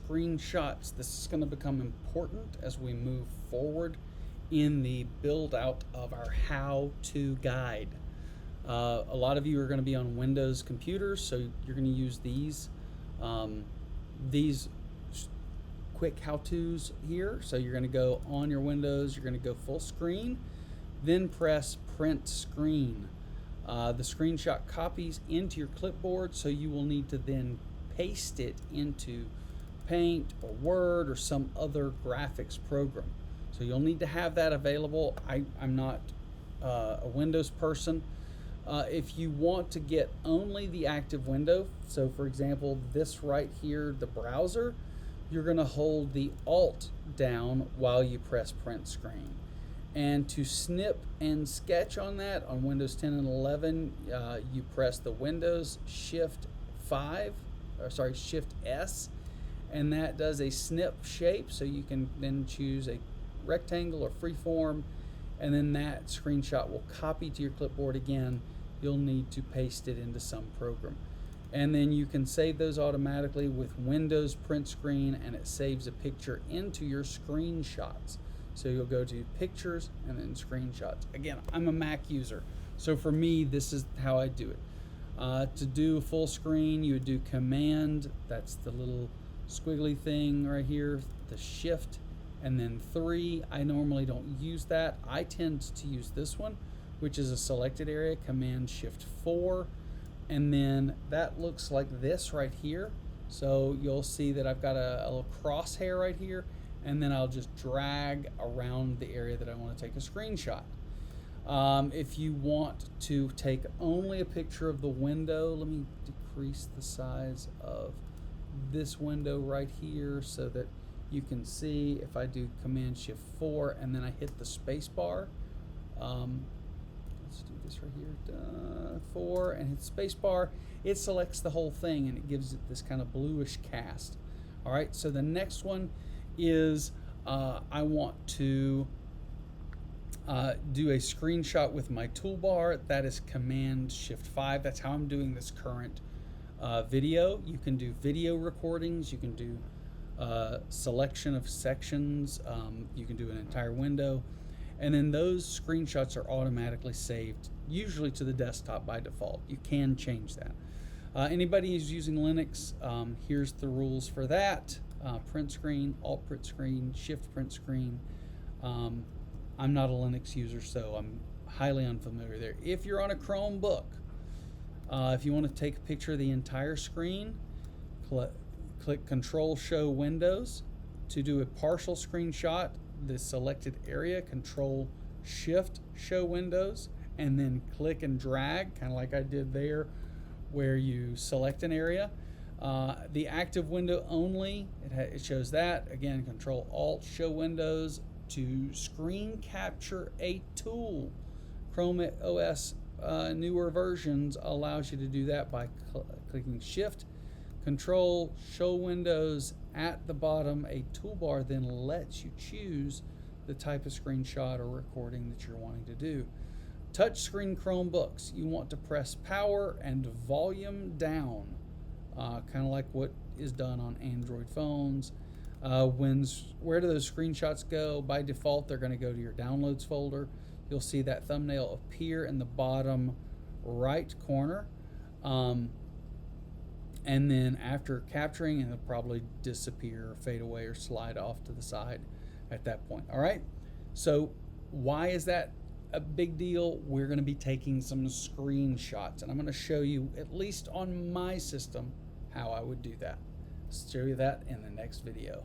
screenshots. This is going to become important as we move forward in the build out of our how-to guide. A lot of you are going to be on Windows computers, so you're going to use these quick how-tos here. So you're going to go on your Windows, you're going to go full screen, then press print screen. The screenshot copies into your clipboard, so you will need to then paste it into Paint or Word or some other graphics program. So you'll need to have that available. I'm not a Windows person. If you want to get only the active window, so for example, this right here, the browser, you're going to hold the Alt down while you press print screen. And to snip and sketch on that on Windows 10 and 11, you press the Windows Shift S, and that does a snip shape, so you can then choose a rectangle or freeform, and then that screenshot will copy to your clipboard again. You'll need to paste it into some program. And then you can save those automatically with Windows Print Screen, and it saves a picture into your screenshots. So you'll go to Pictures and then Screenshots. Again, I'm a Mac user, so for me, this is how I do it. To do full screen, you would do Command, that's the little squiggly thing right here, the Shift, and then 3. I normally don't use that. I tend to use this one, which is a selected area, Command Shift 4, and then that looks like this right here. So you'll see that I've got a little crosshair right here, and then I'll just drag around the area that I want to take a screenshot. If you want to take only a picture of the window, let me decrease the size of this window right here so that you can see. If I do Command Shift 4 and then I hit the space bar, let's do this right here, 4, and hit space bar, it selects the whole thing and it gives it this kind of bluish cast. All right, so the next one is I want to do a screenshot with my toolbar. That is Command Shift 5. That's how I'm doing this current video. You can do video recordings, you can do selection of sections, you can do an entire window, and then those screenshots are automatically saved, usually to the desktop by default. You can change that. Anybody who's using Linux, here's the rules for that. Print screen, Alt print screen, Shift print screen. I'm not a Linux user, so I'm highly unfamiliar there. If you're on a Chromebook, if you want to take a picture of the entire screen, click Control Show Windows. To do a partial screenshot, the selected area, Control Shift Show Windows, and then click and drag, kind of like I did there, where you select an area. The active window only, it shows that. Again, Control Alt Show Windows. To screen capture a tool, Chrome OS newer versions allows you to do that by clicking Shift, Control, Show Windows. At the bottom, a toolbar then lets you choose the type of screenshot or recording that you're wanting to do. Touchscreen Chromebooks, you want to press power and volume down, kind of like what is done on Android phones. Where do those screenshots go? By default, they're going to go to your downloads folder. You'll see that thumbnail appear in the bottom right corner. And then after capturing, it'll probably disappear or fade away or slide off to the side at that point. All right. So why is that a big deal? We're going to be taking some screenshots, and I'm going to show you, at least on my system, how I would do that. I'll show you that in the next video.